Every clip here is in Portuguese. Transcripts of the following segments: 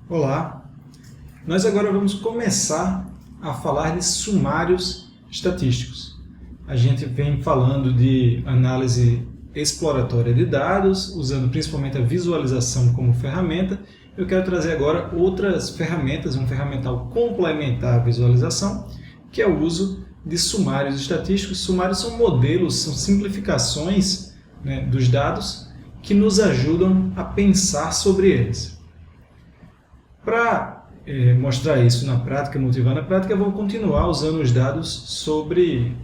Olá, nós agora vamos começar a falar de sumários estatísticos. A gente vem falando de análise exploratória de dados, usando principalmente a visualização como ferramenta. Eu quero trazer agora outras ferramentas, um ferramental complementar à visualização, que é o uso de sumários estatísticos. Sumários são modelos, são simplificações, dos dados que nos ajudam a pensar sobre eles. Para mostrar isso na prática, motivar na prática, eu vou continuar usando os dados sobre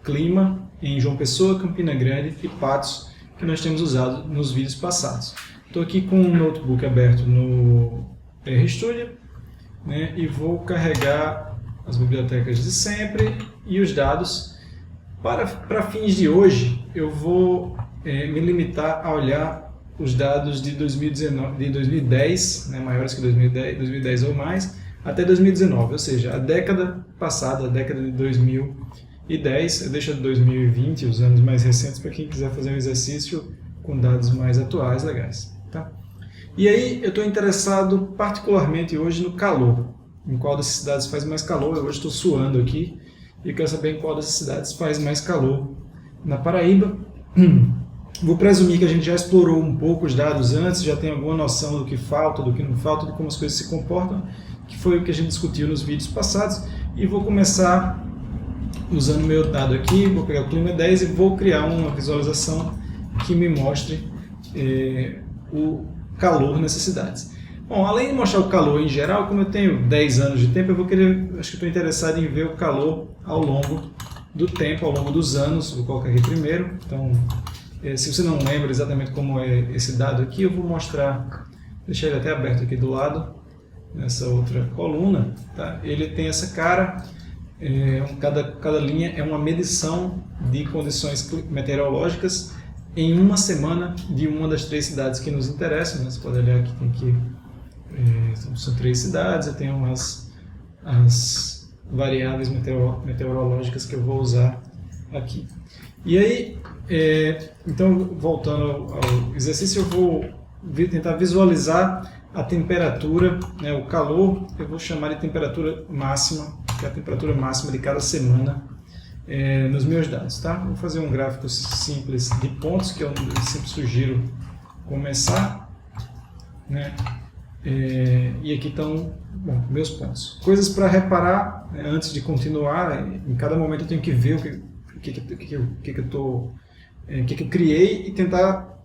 clima em João Pessoa, Campina Grande e Patos, que nós temos usado nos vídeos passados. Estou aqui com um notebook aberto no RStudio, e vou carregar as bibliotecas de sempre e os dados. Para fins de hoje, eu vou me limitar a olhar os dados de 2019, de 2010, maiores que 2010 ou mais, até 2019, ou seja, a década passada, a década de 2010, eu deixo de 2020, os anos mais recentes, para quem quiser fazer um exercício com dados mais atuais, legais. Tá? E aí, eu estou interessado particularmente hoje no calor, em qual dessas cidades faz mais calor. Eu hoje estou suando aqui e quero saber em qual dessas cidades faz mais calor. Na Paraíba, vou presumir que a gente já explorou um pouco os dados antes, já tem alguma noção do que falta, do que não falta, de como as coisas se comportam, que foi o que a gente discutiu nos vídeos passados, e vou começar usando o meu dado aqui, vou pegar o Clima 10 e vou criar uma visualização que me mostre o calor nessas cidades. Bom, além de mostrar o calor em geral, como eu tenho 10 anos de tempo, acho que estou interessado em ver o calor ao longo do tempo, ao longo dos anos. Vou colocar aqui primeiro. Então, se você não lembra exatamente como é esse dado aqui, eu vou mostrar, deixar ele até aberto aqui do lado, nessa outra coluna. Tá? Ele tem essa cara, cada linha é uma medição de condições meteorológicas em uma semana de uma das 3 cidades que nos interessam. Você pode olhar aqui, tem aqui, são 3 cidades, eu tenho as variáveis meteorológicas que eu vou usar aqui. E aí, então, voltando ao exercício, eu vou tentar visualizar a temperatura, o calor, eu vou chamar de temperatura máxima, que é a temperatura máxima de cada semana nos meus dados. Tá? Vou fazer um gráfico simples de pontos, que eu sempre sugiro começar. E aqui estão meus pontos. Coisas para reparar antes de continuar. Em cada momento eu tenho que ver o que eu criei e tentar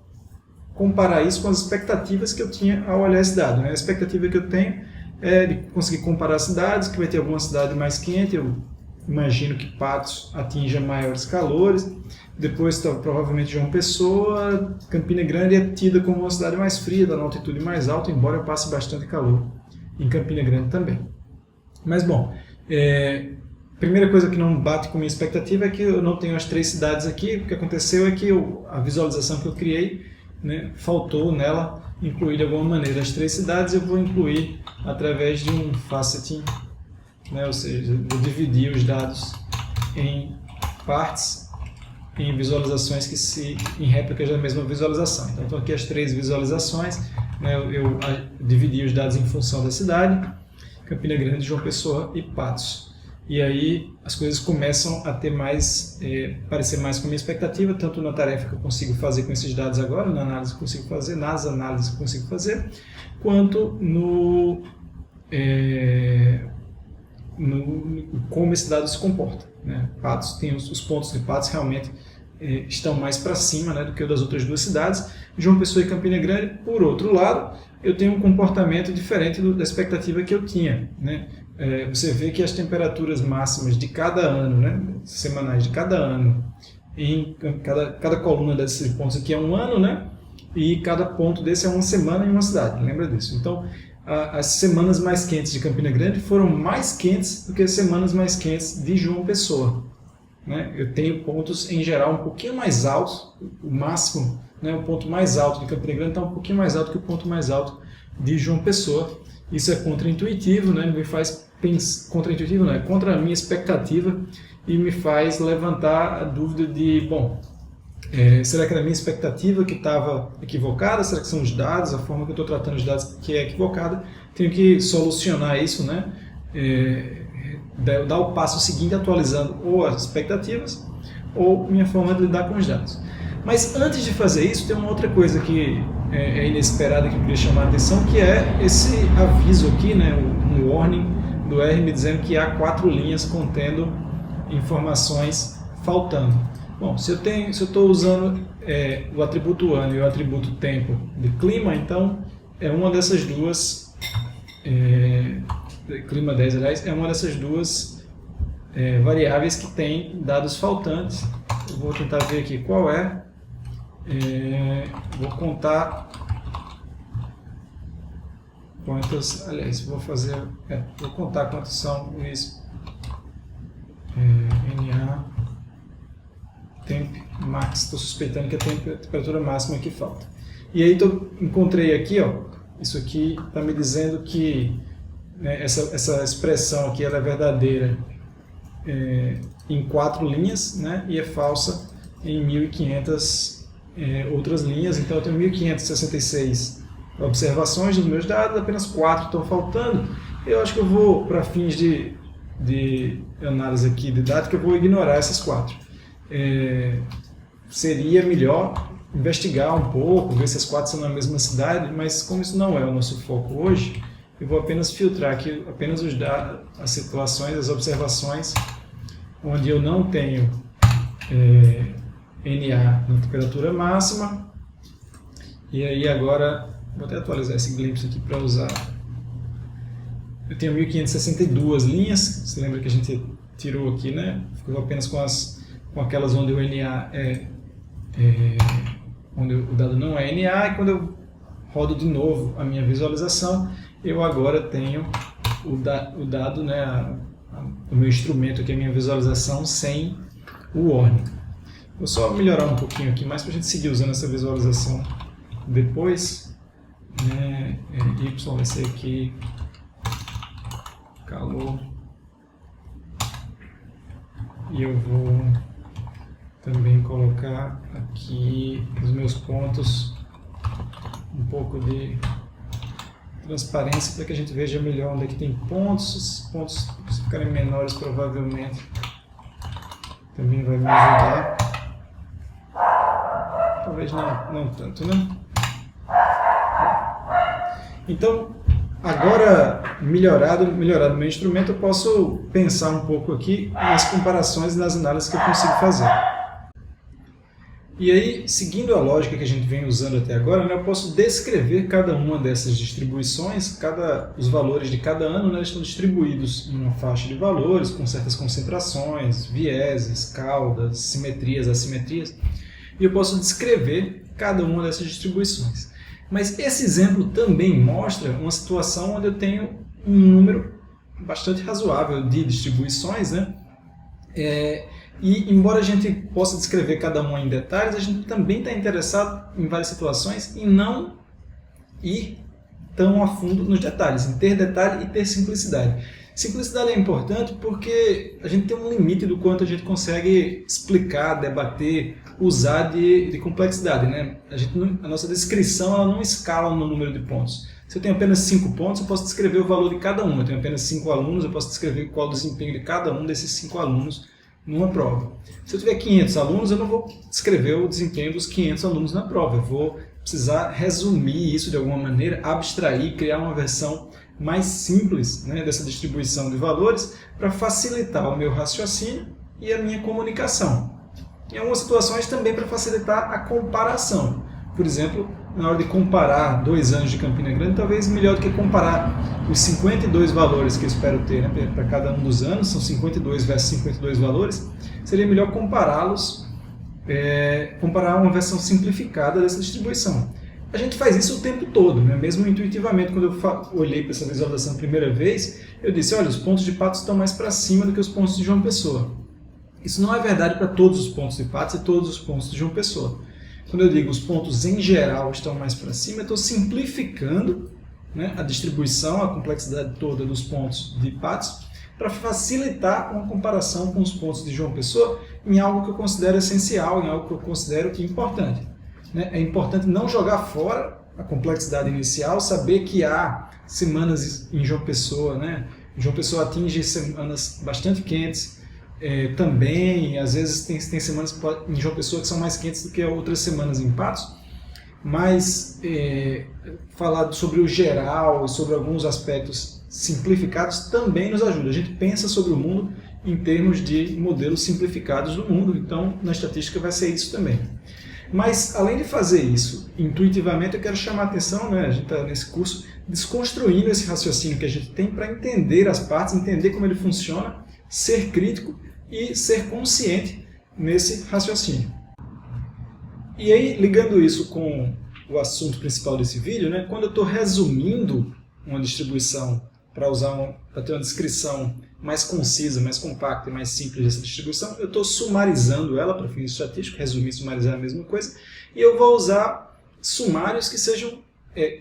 comparar isso com as expectativas que eu tinha ao olhar esse dado. A expectativa que eu tenho é de conseguir comparar cidades, que vai ter alguma cidade mais quente. Eu imagino que Patos atinja maiores calores. Depois, provavelmente, João Pessoa. Campina Grande é tida como uma cidade mais fria, da altitude mais alta, embora eu passe bastante calor em Campina Grande também. Mas, bom, primeira coisa que não bate com a minha expectativa é que eu não tenho as 3 cidades aqui. O que aconteceu é que a visualização que eu criei, faltou nela incluir de alguma maneira as 3 cidades. Eu vou incluir através de um faceting, ou seja, vou dividir os dados em partes, em visualizações em réplicas da mesma visualização. Então, estão aqui as 3 visualizações. Eu dividi os dados em função da cidade: Campina Grande, João Pessoa e Patos. E aí as coisas começam a ter parecer mais com a minha expectativa, tanto na tarefa que eu consigo fazer com esses dados agora, na análise que eu consigo fazer, nas análises que eu consigo fazer, quanto no como esse dado se comporta. Patos tem os pontos de Patos realmente estão mais para cima do que o das outras 2 cidades. João Pessoa e Campina Grande, por outro lado, eu tenho um comportamento diferente da expectativa que eu tinha. Você vê que as temperaturas máximas de cada ano, semanais de cada ano, em cada coluna desses pontos aqui é um ano, e cada ponto desse é uma semana em uma cidade, lembra disso? Então, as semanas mais quentes de Campina Grande foram mais quentes do que as semanas mais quentes de João Pessoa. Eu tenho pontos, em geral, um pouquinho mais altos, o máximo, o ponto mais alto de Campina Grande está um pouquinho mais alto que o ponto mais alto de João Pessoa. Isso é contraintuitivo, me faz pensar, contraintuitivo não, é contra a minha expectativa e me faz levantar a dúvida de, será que era a minha expectativa que estava equivocada? Será que são os dados, a forma que eu estou tratando os dados que é equivocada? tenho que solucionar isso, né? Dar o passo seguinte atualizando ou as expectativas ou minha forma de lidar com os dados. Mas antes de fazer isso, tem uma outra coisa que é inesperada que eu queria chamar a atenção, que é esse aviso aqui, né, um warning do R me dizendo que há 4 linhas contendo informações faltando. Bom, se eu estou usando o atributo ano e o atributo tempo de clima, então é uma dessas duas, clima 10, aliás, é uma dessas duas variáveis que tem dados faltantes. Eu vou tentar ver aqui qual é. Vou contar quantas, aliás, vou contar quantos são os NA temp max. Estou suspeitando que é a temperatura máxima que falta. E aí encontrei aqui, ó, isso aqui está me dizendo que, né, essa expressão aqui ela é verdadeira em 4 linhas, né, e é falsa em 1500 outras linhas. Então eu tenho 1566 observações dos meus dados, apenas 4 estão faltando. Eu acho que eu vou, para fins de análise aqui didática, eu vou ignorar essas 4. Seria melhor investigar um pouco, ver se as 4 são na mesma cidade, mas como isso não é o nosso foco hoje, eu vou apenas filtrar aqui apenas os dados, as situações, as observações onde eu não tenho NA na temperatura máxima. E aí agora, vou até atualizar esse glimpse aqui para usar. Eu tenho 1562 linhas, você lembra que a gente tirou aqui, né? Ficou apenas com aquelas onde o NA onde o dado não é NA, e quando eu rodo de novo a minha visualização, eu agora tenho o dado, né, o meu instrumento aqui, a minha visualização sem o warning. Vou só melhorar um pouquinho aqui mais para a gente seguir usando essa visualização depois. Y vai ser aqui calor, e eu vou também colocar aqui os meus pontos, um pouco de transparência para que a gente veja melhor onde é que tem pontos. Esses pontos, se ficarem menores, provavelmente também vai me ajudar. Talvez não tanto, né? Então, agora melhorado o meu instrumento, eu posso pensar um pouco aqui nas comparações e nas análises que eu consigo fazer. E aí, seguindo a lógica que a gente vem usando até agora, né, eu posso descrever cada uma dessas distribuições, os valores de cada ano, né, estão distribuídos em uma faixa de valores, com certas concentrações, vieses, caudas, simetrias, assimetrias, e eu posso descrever cada uma dessas distribuições. Mas esse exemplo também mostra uma situação onde eu tenho um número bastante razoável de distribuições, né? E embora a gente possa descrever cada uma em detalhes, a gente também está interessado em várias situações em não ir tão a fundo nos detalhes, em ter detalhe e ter simplicidade. Simplicidade é importante porque a gente tem um limite do quanto a gente consegue explicar, debater, usar de complexidade, né? A nossa descrição ela não escala no número de pontos. Se eu tenho apenas 5 pontos, eu posso descrever o valor de cada um. Eu tenho apenas 5 alunos, eu posso descrever qual o desempenho de cada um desses 5 alunos numa prova. Se eu tiver 500 alunos, eu não vou descrever o desempenho dos 500 alunos na prova. Eu vou precisar resumir isso de alguma maneira, abstrair, criar uma versão mais simples, né, dessa distribuição de valores para facilitar o meu raciocínio e a minha comunicação. Em algumas situações também para facilitar a comparação. Por exemplo, na hora de comparar 2 anos de Campina Grande, talvez melhor do que comparar os 52 valores que eu espero ter, né, para cada um dos anos, são 52 versus 52 valores, seria melhor compará-los, comparar uma versão simplificada dessa distribuição. A gente faz isso o tempo todo, né? Mesmo intuitivamente. Quando eu olhei para essa visualização a primeira vez, eu disse, olha, os pontos de Patos estão mais para cima do que os pontos de João Pessoa. Isso não é verdade para todos os pontos de Patos e todos os pontos de João Pessoa. Quando eu digo os pontos em geral estão mais para cima, eu estou simplificando, né, a distribuição, a complexidade toda dos pontos de Patos, para facilitar uma comparação com os pontos de João Pessoa em algo que eu considero essencial, em algo que eu considero que é importante. É importante não jogar fora a complexidade inicial, saber que há semanas em João Pessoa, né? João Pessoa atinge semanas bastante quentes, também, às vezes tem semanas em João Pessoa que são mais quentes do que outras semanas em Patos, mas falar sobre o geral, sobre alguns aspectos simplificados também nos ajuda. A gente pensa sobre o mundo em termos de modelos simplificados do mundo, então na estatística vai ser isso também. Mas, além de fazer isso intuitivamente, eu quero chamar a atenção, né, a gente está nesse curso, desconstruindo esse raciocínio que a gente tem para entender as partes, entender como ele funciona, ser crítico e ser consciente nesse raciocínio. E aí, ligando isso com o assunto principal desse vídeo, né, quando eu estou resumindo uma distribuição para ter uma descrição mais concisa, mais compacta e mais simples dessa distribuição, eu estou sumarizando ela para fins estatísticos, resumir e sumarizar é a mesma coisa, e eu vou usar sumários que sejam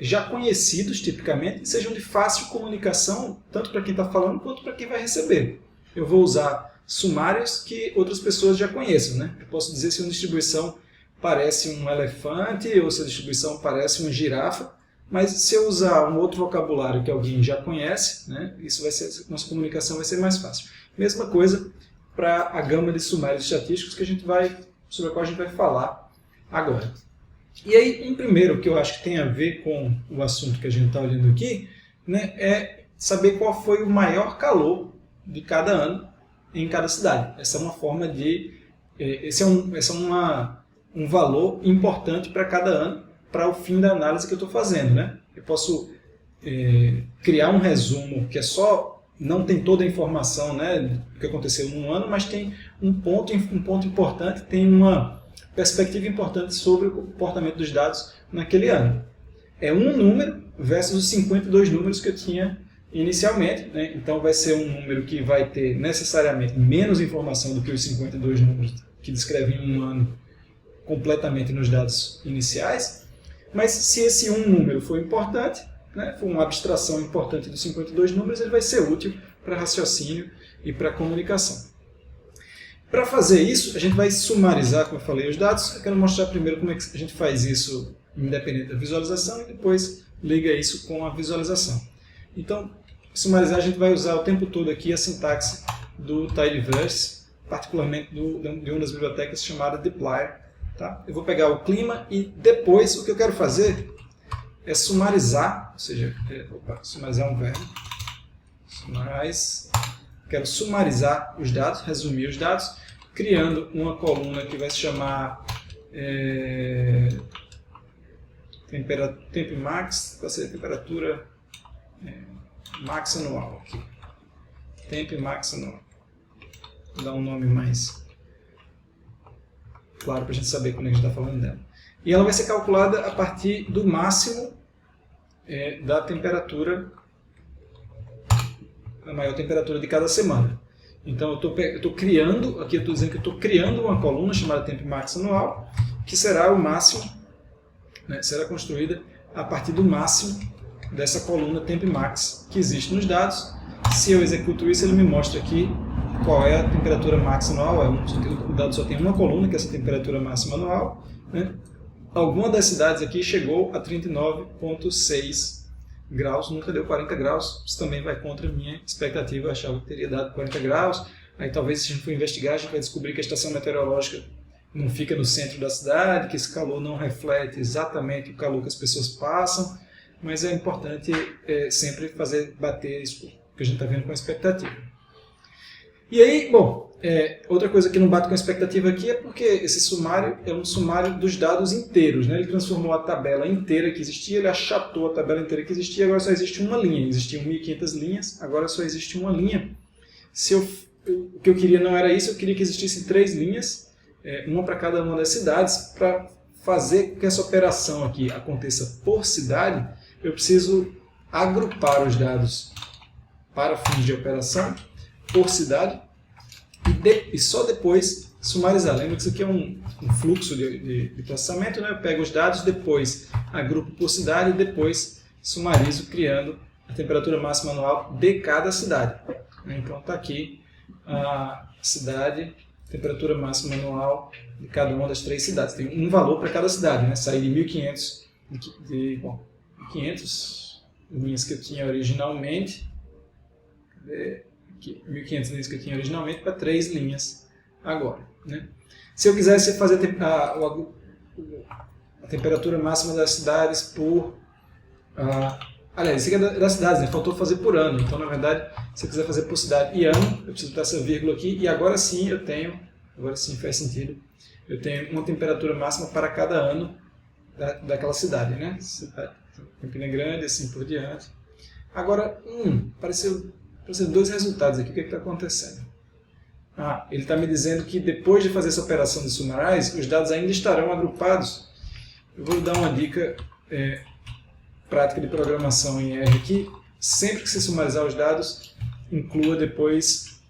já conhecidos tipicamente, e sejam de fácil comunicação, tanto para quem está falando quanto para quem vai receber. Eu vou usar sumários que outras pessoas já conheçam, né? Eu posso dizer se uma distribuição parece um elefante ou se a distribuição parece uma girafa, mas se eu usar um outro vocabulário que alguém já conhece, né, isso vai ser, nossa comunicação vai ser mais fácil. Mesma coisa para a gama de sumários estatísticos sobre a qual a gente vai falar agora. E aí, um primeiro que eu acho que tem a ver com o assunto que a gente está olhando aqui, né, é saber qual foi o maior calor de cada ano em cada cidade. Essa é uma forma de... Esse é um valor importante para cada ano, para o fim da análise que eu estou fazendo, né? Eu posso criar um resumo que não tem toda a informação, né, do que aconteceu num ano, mas tem um ponto importante, tem uma perspectiva importante sobre o comportamento dos dados naquele ano. É um número versus os 52 números que eu tinha inicialmente, né? Então vai ser um número que vai ter necessariamente menos informação do que os 52 números que descrevem um ano completamente nos dados iniciais. Mas se esse um número for importante, né, for uma abstração importante dos 52 números, ele vai ser útil para raciocínio e para comunicação. Para fazer isso, a gente vai sumarizar, como eu falei, os dados. Eu quero mostrar primeiro como é que a gente faz isso independente da visualização e depois liga isso com a visualização. Então, sumarizar, a gente vai usar o tempo todo aqui a sintaxe do tidyverse, particularmente de uma das bibliotecas chamada dplyr. Tá? Eu vou pegar o clima e depois o que eu quero fazer é sumarizar, ou seja, sumarizar um verbo. Quero sumarizar os dados, resumir os dados, criando uma coluna que vai se chamar tempo max, vai ser a temperatura max anual aqui. Tempo max anual. Vou dar um nome mais claro para a gente saber quando a gente está falando dela. E ela vai ser calculada a partir do máximo da temperatura, a maior temperatura de cada semana. Então eu estou criando, aqui eu estou dizendo que eu estou criando uma coluna chamada tempo max anual, que será o máximo, né, será construída a partir do máximo dessa coluna tempo max que existe nos dados. Se eu executo isso, ele me mostra aqui qual é a temperatura máxima anual. O dado só tem uma coluna, que é essa temperatura máxima anual, né? Alguma das cidades aqui chegou a 39,6 graus, nunca deu 40 graus. Isso também vai contra a minha expectativa, eu achava que teria dado 40 graus. Aí talvez, se a gente for investigar, a gente vai descobrir que a estação meteorológica não fica no centro da cidade, que esse calor não reflete exatamente o calor que as pessoas passam, mas é importante sempre fazer bater isso que a gente está vendo com a expectativa. E aí, bom, outra coisa que não bate com a expectativa aqui é porque esse sumário é um sumário dos dados inteiros, né? Ele transformou a tabela inteira que existia, ele achatou a tabela inteira que existia, agora só existe uma linha. Existiam 1.500 linhas, agora só existe uma linha. O que eu queria não era isso, eu queria que existissem 3 linhas, uma para cada uma das cidades. Para fazer com que essa operação aqui aconteça por cidade, eu preciso agrupar os dados para fins de operação por cidade e só depois sumarizar. Lembra que isso aqui é um fluxo de processamento, né? Eu pego os dados, depois agrupo por cidade e depois sumarizo criando a temperatura máxima anual de cada cidade. Então está aqui a cidade, temperatura máxima anual de cada uma das 3 cidades. Tem um valor para cada cidade, né? Sair de 1.500 bom, 500 linhas que eu tinha originalmente, 1.500 linhas que eu tinha originalmente para 3 linhas agora, né? Se eu quisesse fazer a temperatura máxima das cidades por... aliás, isso aqui é das cidades, né? Faltou fazer por ano. Então, na verdade, se eu quiser fazer por cidade e ano, eu preciso dar essa vírgula aqui, e agora sim eu tenho, agora sim faz sentido, eu tenho uma temperatura máxima para cada ano daquela cidade, né? Campina Grande, assim por diante. Agora, apareceu 2 resultados aqui. O que está acontecendo? Ele está me dizendo que depois de fazer essa operação de summarize, os dados ainda estarão agrupados. Eu vou dar uma dica prática de programação em R aqui. Sempre que você summarizar os dados, inclua depois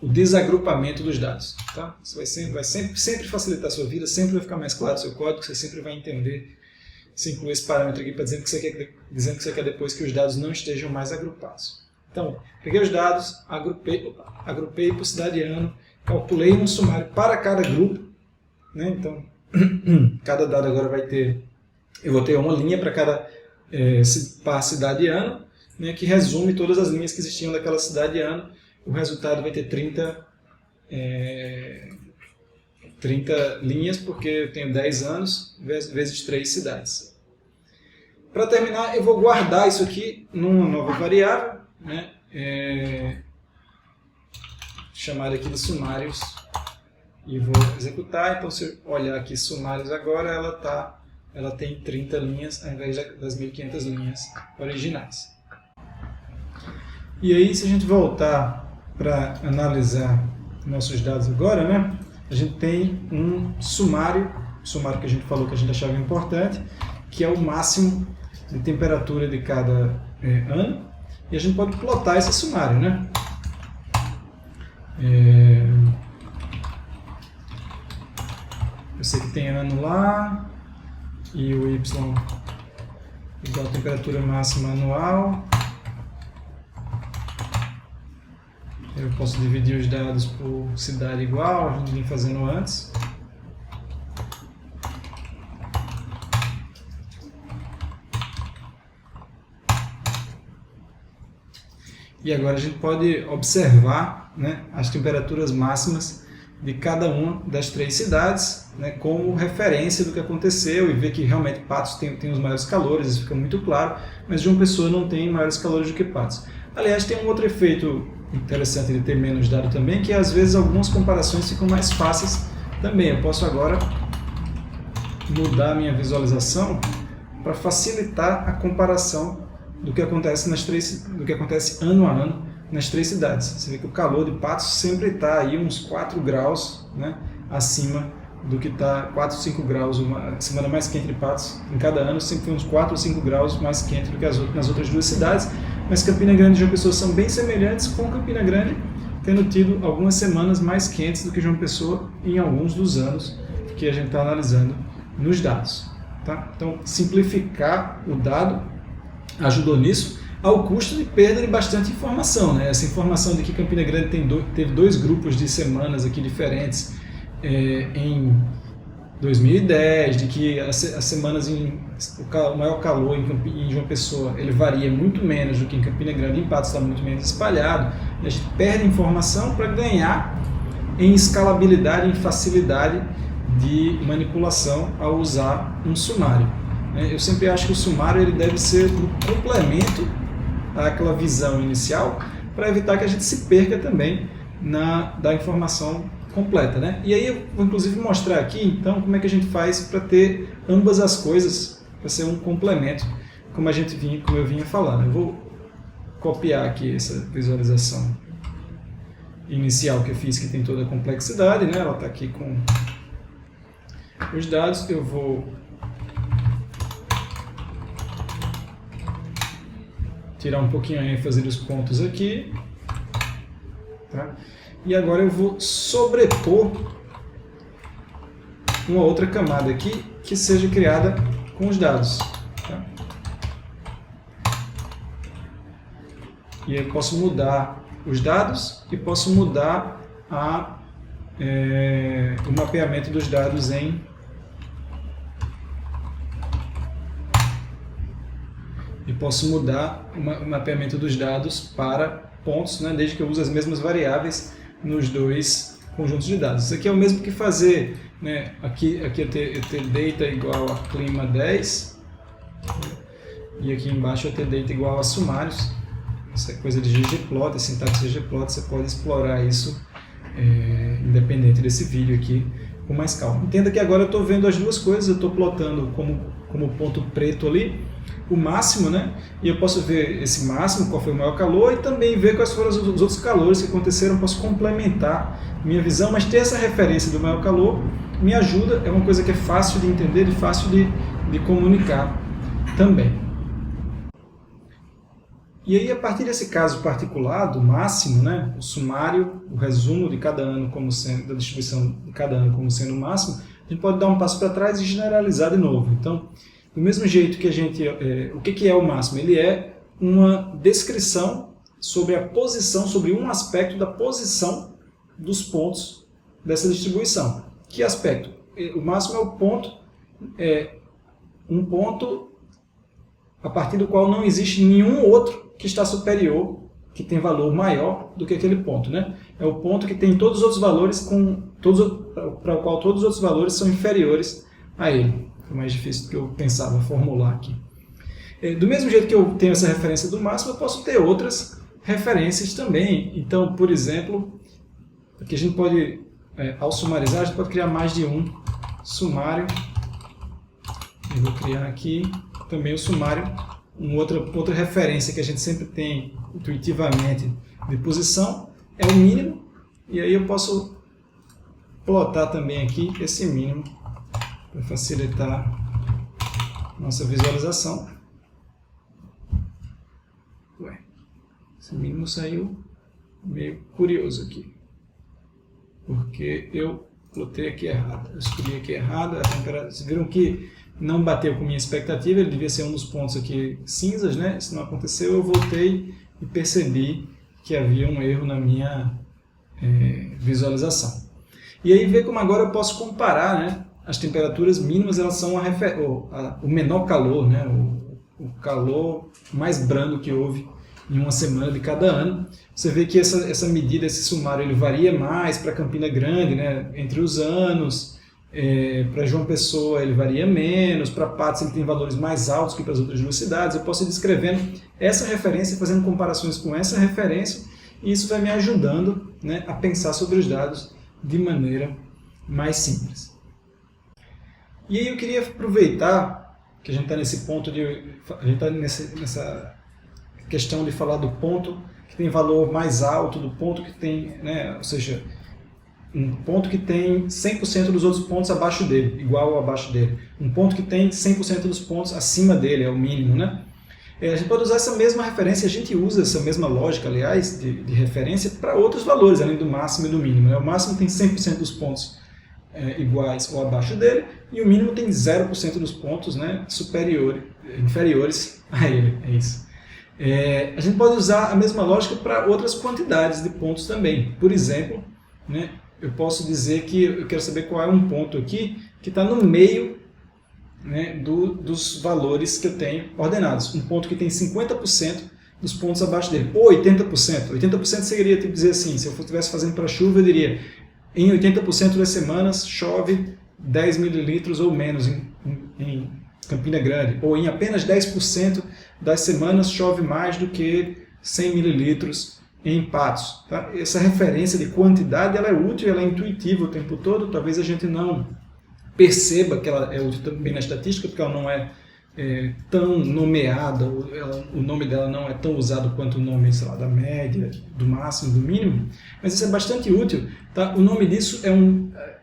o desagrupamento dos dados. Tá? Isso vai sempre facilitar a sua vida, sempre vai ficar mais claro o seu código, você sempre vai entender. Você inclui esse parâmetro aqui para dizer que você quer depois que os dados não estejam mais agrupados. Então, peguei os dados, agrupei por cidade e ano, calculei um sumário para cada grupo, né? Então, cada dado agora vai ter, eu vou ter uma linha para cada cidade e ano, né, que resume todas as linhas que existiam daquela cidade e ano. O resultado vai ter 30 linhas, porque eu tenho 10 anos vezes 3 cidades. Para terminar, eu vou guardar isso aqui numa nova variável, né? Chamar aqui de sumários, e vou executar. Então, se eu olhar aqui sumários agora, ela tem 30 linhas ao invés das 1.500 linhas originais. E aí, se a gente voltar para analisar nossos dados agora, né? A gente tem um sumário que a gente falou que a gente achava importante, que é o máximo de temperatura de cada ano, e a gente pode plotar esse sumário, né? Eu sei que tem ano lá, e o y igual a temperatura máxima anual. Eu posso dividir os dados por cidade igual, a gente vinha fazendo antes. E agora a gente pode observar, né, as temperaturas máximas de cada uma das 3 cidades, né, como referência do que aconteceu, e ver que realmente Patos tem os maiores calores, isso fica muito claro, mas João Pessoa não tem maiores calores do que Patos. Aliás, tem um outro efeito interessante de ter menos dado também, que às vezes algumas comparações ficam mais fáceis também. Eu posso agora mudar a minha visualização para facilitar a comparação do que acontece ano a ano nas 3 cidades. Você vê que o calor de Patos sempre está aí uns 4 graus, né, acima do que está, 4 ou 5 graus, a semana mais quente de Patos em cada ano sempre foi uns 4 ou 5 graus mais quente do que nas outras 2 cidades, mas Campina Grande e João Pessoa são bem semelhantes, com Campina Grande tendo tido algumas semanas mais quentes do que João Pessoa em alguns dos anos que a gente está analisando nos dados. Tá? Então, simplificar o dado ajudou nisso, ao custo de perda de bastante informação, né? Essa informação de que Campina Grande teve 2 grupos de semanas aqui diferentes em 2010, de que as semanas o maior calor em João Pessoa ele varia muito menos do que em Campina Grande, em Patos está muito menos espalhado, e a gente perde informação para ganhar em escalabilidade, em facilidade de manipulação ao usar um sumário. Eu sempre acho que o sumário ele deve ser um complemento àquela visão inicial, para evitar que a gente se perca também da informação completa, né? E aí eu vou inclusive mostrar aqui então como é que a gente faz para ter ambas as coisas, para ser um complemento, como eu vinha falando. Eu vou copiar aqui essa visualização inicial que eu fiz, que tem toda a complexidade, né? Ela está aqui com os dados. Eu vou tirar um pouquinho a ênfase dos pontos aqui, tá? E agora eu vou sobrepor uma outra camada aqui que seja criada com os dados. Tá? E aí eu posso mudar os dados e posso mudar o mapeamento dos dados em e posso mudar o mapeamento dos dados para pontos, né, desde que eu use as mesmas variáveis nos dois conjuntos de dados. Isso aqui é o mesmo que fazer, né, aqui eu ter data igual a clima 10 e aqui embaixo eu ter data igual a sumários. Isso é coisa de ggplot, sintaxe ggplot, você pode explorar isso independente desse vídeo aqui com mais calma. Entenda que agora eu estou vendo as duas coisas, eu estou plotando como ponto preto ali o máximo, né? E eu posso ver esse máximo, qual foi o maior calor, e também ver quais foram os outros calores que aconteceram, posso complementar minha visão, mas ter essa referência do maior calor me ajuda, é uma coisa que é fácil de entender e fácil de comunicar também. E aí, a partir desse caso particular, do máximo, né, o sumário, o resumo de cada ano como sendo, da distribuição de cada ano como sendo o máximo, a gente pode dar um passo para trás e generalizar de novo. Então, do mesmo jeito que a gente... o que é o máximo? Ele é uma descrição sobre a posição, sobre um aspecto da posição dos pontos dessa distribuição. Que aspecto? O máximo é o ponto, um ponto a partir do qual não existe nenhum outro que está superior, que tem valor maior do que aquele ponto, né? É o ponto que tem todos os outros valores para o qual todos os outros valores são inferiores a ele. Foi mais difícil do que eu pensava formular aqui. Do mesmo jeito que eu tenho essa referência do máximo, eu posso ter outras referências também. Então, por exemplo, aqui a gente pode, ao sumarizar, a gente pode criar mais de um sumário. Eu vou criar aqui também o sumário. Outra referência que a gente sempre tem intuitivamente de posição é o mínimo, e aí eu posso plotar também aqui esse mínimo para facilitar nossa visualização. Ué, esse mínimo saiu meio curioso aqui, porque eu plotei aqui errado, eu escolhi aqui errado, vocês viram que não bateu com minha expectativa, ele devia ser um dos pontos aqui cinzas, né? Isso não aconteceu, eu voltei e percebi que havia um erro na minha visualização. E aí ver como agora eu posso comparar, né? As temperaturas mínimas, elas são o menor calor, né? O calor mais brando que houve em uma semana de cada ano. Você vê que essa medida, esse sumário, ele varia mais para Campina Grande, né? Entre os anos. Para João Pessoa ele varia menos, para Patos ele tem valores mais altos que para as outras duas cidades. Eu posso ir descrevendo essa referência, fazendo comparações com essa referência, e isso vai me ajudando, né, a pensar sobre os dados de maneira mais simples. E aí eu queria aproveitar que a gente está nesse ponto a gente está nessa questão de falar do ponto que tem valor mais alto, do ponto que tem, né, ou seja, um ponto que tem 100% dos outros pontos abaixo dele, igual ou abaixo dele. Um ponto que tem 100% dos pontos acima dele, é o mínimo, né? A gente pode usar essa mesma referência, a gente usa essa mesma lógica, aliás, de referência para outros valores, além do máximo e do mínimo, né? O máximo tem 100% dos pontos iguais ou abaixo dele, e o mínimo tem 0% dos pontos, né, inferiores a ele, é isso. A gente pode usar a mesma lógica para outras quantidades de pontos também. Por exemplo, né, eu posso dizer que eu quero saber qual é um ponto aqui que está no meio, né, dos valores que eu tenho ordenados. Um ponto que tem 50% dos pontos abaixo dele, ou 80%. 80% seria tipo dizer assim, se eu estivesse fazendo para chuva, eu diria, em 80% das semanas chove 10 mililitros ou menos em Campina Grande, ou em apenas 10% das semanas chove mais do que 100 mililitros em Patos. Tá? Essa referência de quantidade ela é útil, ela é intuitiva o tempo todo, talvez a gente não perceba que ela é útil também na estatística, porque ela não é tão nomeada, o nome dela não é tão usado quanto o nome, sei lá, da média, do máximo, do mínimo, mas isso é bastante útil. Tá? O nome disso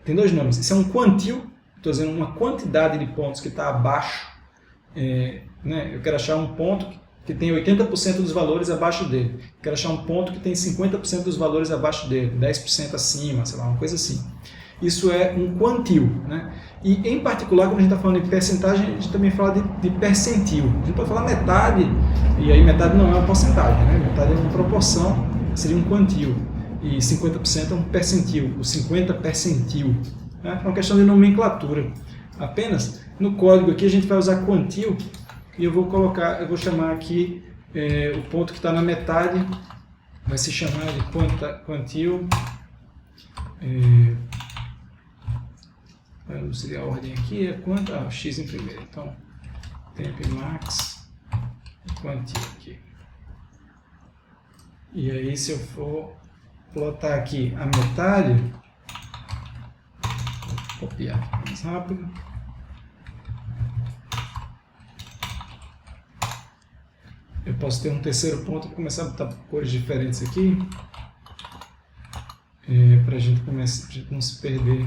tem dois nomes, isso é um quantil, estou dizendo uma quantidade de pontos que está abaixo, né? Eu quero achar um ponto que tem 80% dos valores abaixo dele, quero achar um ponto que tem 50% dos valores abaixo dele, 10% acima, sei lá, uma coisa assim. Isso é um quantil, né? E, em particular, quando a gente está falando de percentagem, a gente também fala de percentil. A gente pode falar metade, e aí metade não é uma porcentagem, né? Metade é uma proporção, seria um quantil. E 50% é um percentil, o 50 percentil. Né? É uma questão de nomenclatura. Apenas, no código aqui, a gente vai usar quantil e eu vou chamar aqui o ponto que está na metade, vai se chamar de quantile. Não seria a ordem aqui, é quanto? X em primeiro. Então, temp max quantile aqui. E aí, se eu for plotar aqui a metade, vou copiar aqui mais rápido. Eu posso ter um terceiro ponto e começar a botar cores diferentes aqui, para a gente não se perder.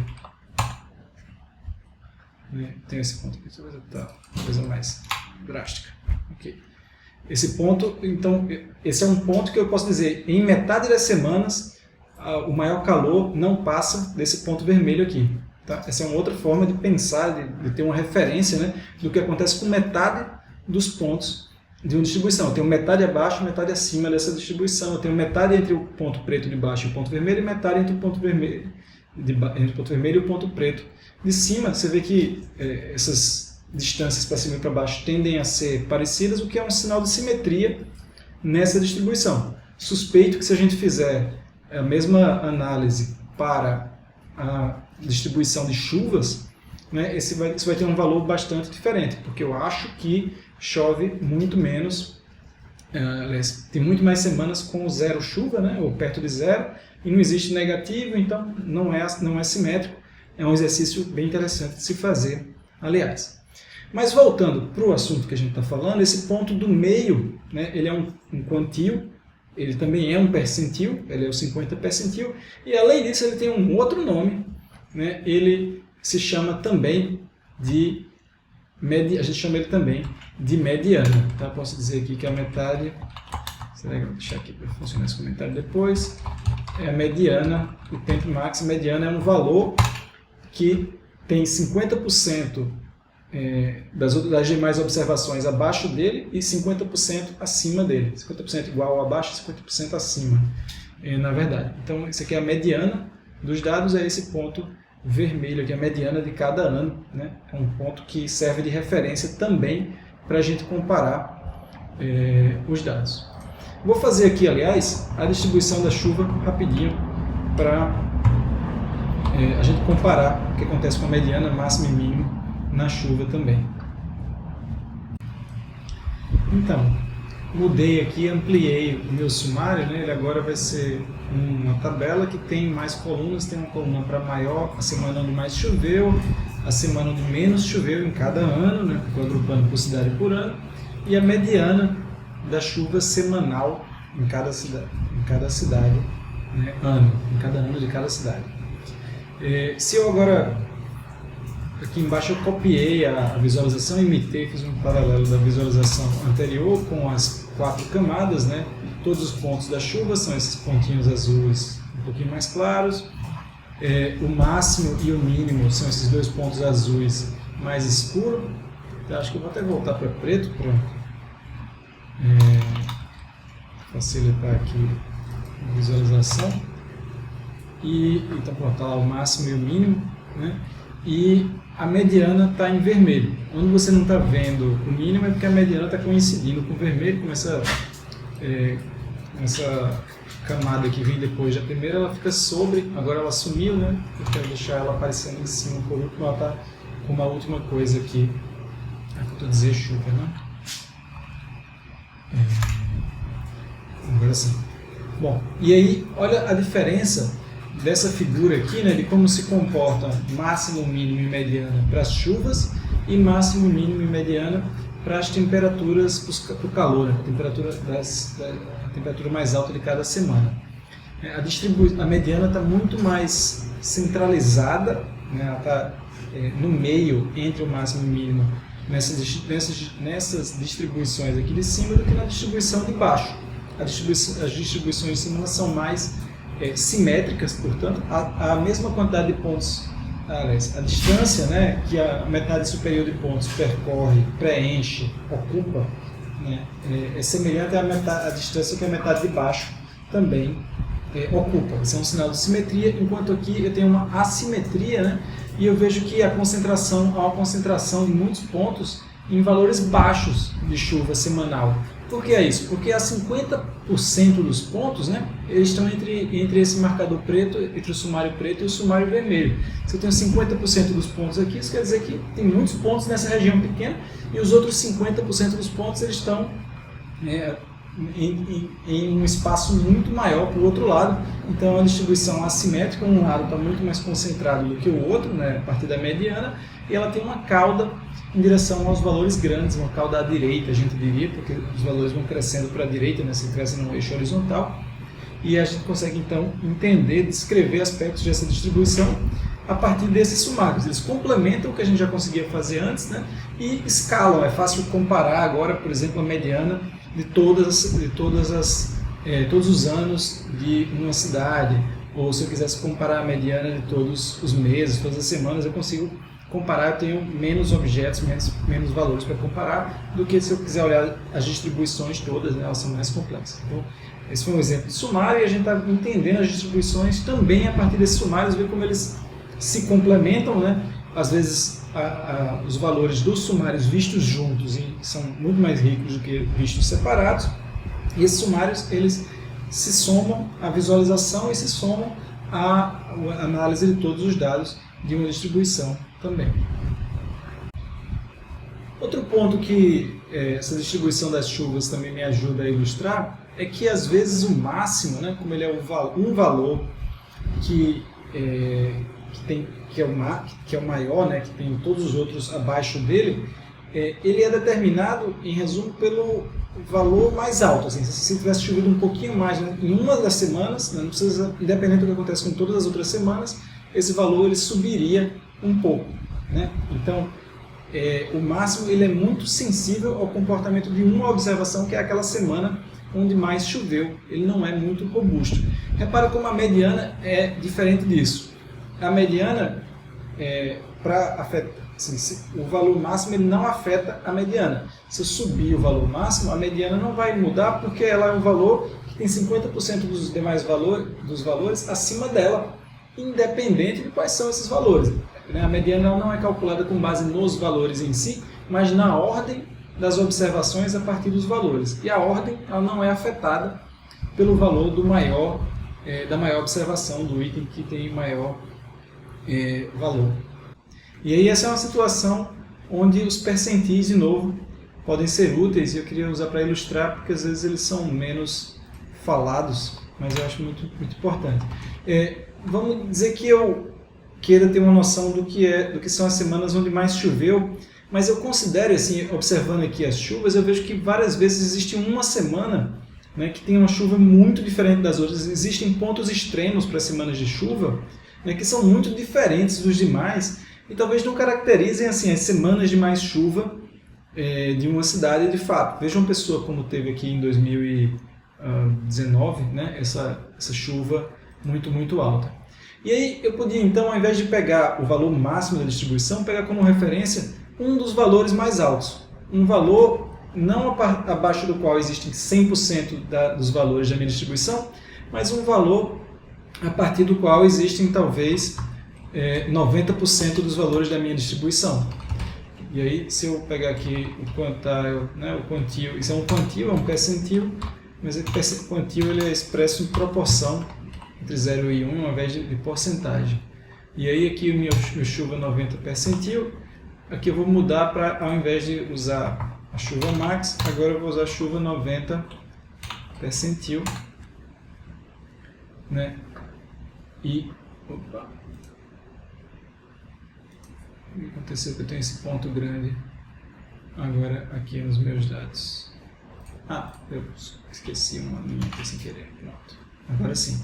Tem esse ponto aqui, talvez tá uma coisa mais drástica. Okay. Esse ponto, então, esse é um ponto que eu posso dizer, em metade das semanas, o maior calor não passa desse ponto vermelho aqui. Tá? Essa é uma outra forma de pensar, de ter uma referência, né, do que acontece com metade dos pontos de uma distribuição. Eu tenho metade abaixo e metade acima dessa distribuição. Eu tenho metade entre o ponto preto de baixo e o ponto vermelho, e metade entre o ponto vermelho, e o ponto preto de cima. Você vê que essas distâncias para cima e para baixo tendem a ser parecidas, o que é um sinal de simetria nessa distribuição. Suspeito que se a gente fizer a mesma análise para a distribuição de chuvas, né, isso vai ter um valor bastante diferente, porque eu acho que chove muito menos, tem muito mais semanas com zero chuva, né, ou perto de zero, e não existe negativo, então não é simétrico. É um exercício bem interessante de se fazer, aliás. Mas voltando para o assunto que a gente está falando, esse ponto do meio, né, ele é um quantile, ele também é um percentil, ele é o 50 percentil, e além disso ele tem um outro nome, né, ele se chama também de a gente chama ele também de mediana. Tá? Posso dizer aqui que a metade, será que eu vou deixar aqui para funcionar esse comentário depois, é a mediana, o tempo max. Mediana é um valor que tem 50% das demais observações abaixo dele e 50% acima dele. 50% igual ou abaixo e 50% acima, na verdade. Então, isso aqui é a mediana dos dados, é esse ponto vermelho aqui, a mediana de cada ano, né? É um ponto que serve de referência também para a gente comparar os dados. Vou fazer aqui, aliás, a distribuição da chuva rapidinho para a gente comparar o que acontece com a mediana, máximo e mínimo na chuva também. Então, mudei aqui, ampliei o meu sumário, né? Ele agora vai ser uma tabela que tem mais colunas, tem uma coluna para maior, a semana onde mais choveu, a semana onde menos choveu em cada ano, né? Estou agrupando por cidade por ano, e a mediana da chuva semanal em cada cidade, né? Em cada ano de cada cidade. Se eu agora, aqui embaixo eu copiei a visualização, imitei, fiz um paralelo da visualização anterior com as 4 camadas, né? Todos os pontos da chuva são esses pontinhos azuis um pouquinho mais claros. O máximo e o mínimo são esses 2 pontos azuis mais escuros. Então, acho que eu vou até voltar para preto para facilitar aqui a visualização. Então, pronto, está lá o máximo e o mínimo, né? E a mediana está em vermelho. Quando você não está vendo o mínimo é porque a mediana está coincidindo com o vermelho, com essa camada que vem depois da primeira, ela fica sobre, agora ela sumiu, né? Eu quero deixar ela aparecendo em cima por último, ela está com uma última coisa aqui, vou dizer chuva, né? Agora sim. Bom, e aí, olha a diferença dessa figura aqui, né, de como se comporta máximo, mínimo e mediana para as chuvas e máximo, mínimo e mediana para as temperaturas, para o calor, né, a temperatura mais alta de cada semana. A mediana está muito mais centralizada, né, ela está no meio entre o máximo e o mínimo nessas distribuições aqui de cima do que na distribuição de baixo. As distribuições de cima são mais simétricas, portanto, a mesma quantidade de pontos, a distância, né, que a metade superior de pontos percorre, preenche, ocupa, né, é semelhante à distância que a metade de baixo também ocupa. Isso é um sinal de simetria, enquanto aqui eu tenho uma assimetria, né, e eu vejo que há uma concentração de muitos pontos em valores baixos de chuva semanal. Por que é isso? Porque a 50% dos pontos, né, eles estão entre esse marcador preto, entre o sumário preto e o sumário vermelho. Se eu tenho 50% dos pontos aqui, isso quer dizer que tem muitos pontos nessa região pequena e os outros 50% dos pontos eles estão em um espaço muito maior para o outro lado. Então é uma distribuição assimétrica, um lado está muito mais concentrado do que o outro, né, a partir da mediana, e ela tem uma cauda em direção aos valores grandes, uma cauda à direita, a gente diria, porque os valores vão crescendo para a direita, né, se crescem no eixo horizontal, e a gente consegue então entender, descrever aspectos dessa distribuição a partir desses sumários. Eles complementam o que a gente já conseguia fazer antes, né, e escalam. É fácil comparar agora, por exemplo, a mediana de todos os anos de uma cidade, ou se eu quisesse comparar a mediana de todos os meses, todas as semanas, eu consigo comparar. Eu tenho menos objetos, menos valores para comparar do que se eu quiser olhar as distribuições todas, né, elas são mais complexas. Então, esse foi um exemplo de sumário, e a gente está entendendo as distribuições também a partir desses sumários, ver como eles se complementam, né? Às vezes os valores dos sumários vistos juntos são muito mais ricos do que vistos separados, e esses sumários eles se somam à visualização e se somam à análise de todos os dados de uma distribuição também. Outro ponto que essa distribuição das chuvas também me ajuda a ilustrar é que às vezes o máximo, né, como ele é um valor que é o maior, né, que tem todos os outros abaixo dele, ele é determinado, em resumo, pelo valor mais alto. Assim, se tivesse chovido um pouquinho mais, né, em uma das semanas, né, não precisa, independente do que acontece com todas as outras semanas, esse valor ele subiria um pouco, né? Então, o máximo ele é muito sensível ao comportamento de uma observação, que é aquela semana onde mais choveu. Ele não é muito robusto. Repara como a mediana é diferente disso. A mediana, o valor máximo ele não afeta a mediana. Se eu subir o valor máximo, a mediana não vai mudar, porque ela é um valor que tem 50% dos demais valores acima dela, independente de quais são esses valores. A mediana não é calculada com base nos valores em si, mas na ordem das observações a partir dos valores. E a ordem ela não é afetada pelo valor da maior observação, do item que tem maior valor. E aí essa é uma situação onde os percentis, de novo, podem ser úteis, e eu queria usar para ilustrar, porque às vezes eles são menos falados, mas eu acho muito, muito importante. Vamos dizer que eu queira ter uma noção do que são as semanas onde mais choveu, mas eu considero, assim, observando aqui as chuvas, eu vejo que várias vezes existe uma semana, né, que tem uma chuva muito diferente das outras. Existem pontos extremos para as semanas de chuva, né, que são muito diferentes dos demais, e talvez não caracterizem assim, as semanas de mais chuva de uma cidade de fato. Veja uma pessoa como teve aqui em 2019, né, essa chuva muito, muito alta. E aí eu podia então, ao invés de pegar o valor máximo da distribuição, pegar como referência um dos valores mais altos. Um valor não abaixo do qual existem 100% dos valores da minha distribuição, mas um valor a partir do qual existem talvez 90% dos valores da minha distribuição. E aí, se eu pegar aqui o quantile, né, o quantile, isso é um quantile, é um percentil, mas o quantile ele é expresso em proporção entre 0 e 1 ao invés de porcentagem. E aí aqui o meu chuva 90 percentil, aqui eu vou mudar para, ao invés de usar a chuva max, agora eu vou usar a chuva 90 percentil, né? E opa, o que aconteceu que eu tenho esse ponto grande agora aqui nos meus dados. Eu esqueci uma linha aqui sem querer. Pronto. Agora sim.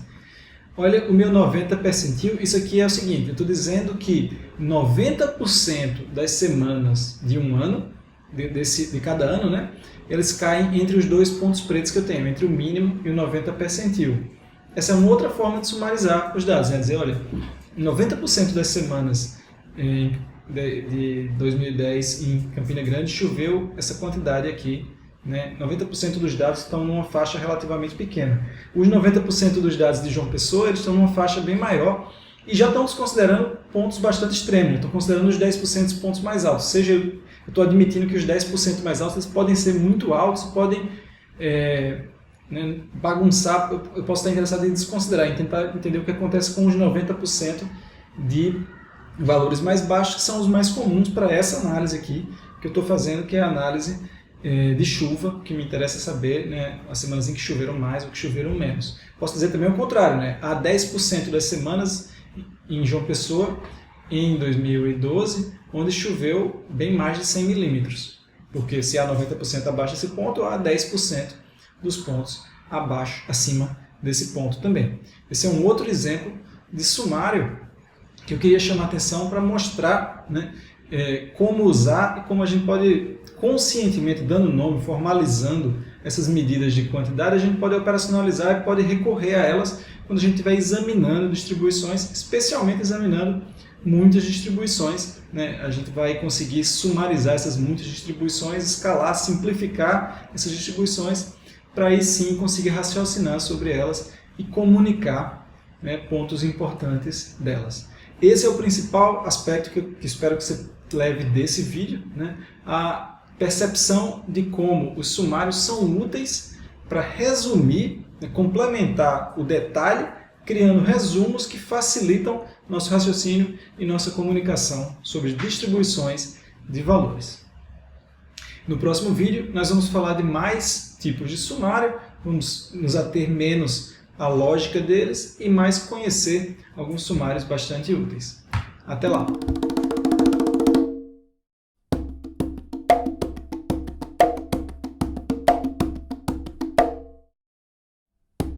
Olha o meu 90 percentil, isso aqui é o seguinte, eu estou dizendo que 90% das semanas de um ano, de cada ano, né, eles caem entre os dois pontos pretos que eu tenho, entre o mínimo e o 90 percentil. Essa é uma outra forma de sumarizar os dados, né? Dizer, olha, 90% das semanas de 2010 em Campina Grande choveu essa quantidade aqui, né? 90% dos dados estão numa faixa relativamente pequena. Os 90% dos dados de João Pessoa eles estão numa faixa bem maior e já estão desconsiderando pontos bastante extremos, estão considerando os 10% dos pontos mais altos, seja Eu estou admitindo que os 10% mais altos podem ser muito altos, podem bagunçar, eu posso estar interessado em desconsiderar, em tentar entender o que acontece com os 90% de valores mais baixos, que são os mais comuns para essa análise aqui que eu estou fazendo, que é a análise de chuva, que me interessa saber, né, as semanas em que choveram mais ou que choveram menos. Posso dizer também o contrário, né? Há 10% das semanas em João Pessoa, em 2012, onde choveu bem mais de 100 milímetros. Porque se há 90% abaixo desse ponto, há 10% dos pontos acima desse ponto também. Esse é um outro exemplo de sumário que eu queria chamar a atenção para mostrar, né, como usar e como a gente pode, conscientemente, dando nome, formalizando essas medidas de quantidade, a gente pode operacionalizar e pode recorrer a elas quando a gente estiver examinando distribuições, especialmente examinando muitas distribuições, né? A gente vai conseguir sumarizar essas muitas distribuições, escalar, simplificar essas distribuições, para aí sim conseguir raciocinar sobre elas e comunicar, né, pontos importantes delas. Esse é o principal aspecto que eu espero que você leve desse vídeo, né? A percepção de como os sumários são úteis para resumir, né, complementar o detalhe, criando resumos que facilitam nosso raciocínio e nossa comunicação sobre distribuições de valores. No próximo vídeo, nós vamos falar de mais tipos de sumário, vamos nos ater menos à lógica deles e mais conhecer alguns sumários bastante úteis. Até lá!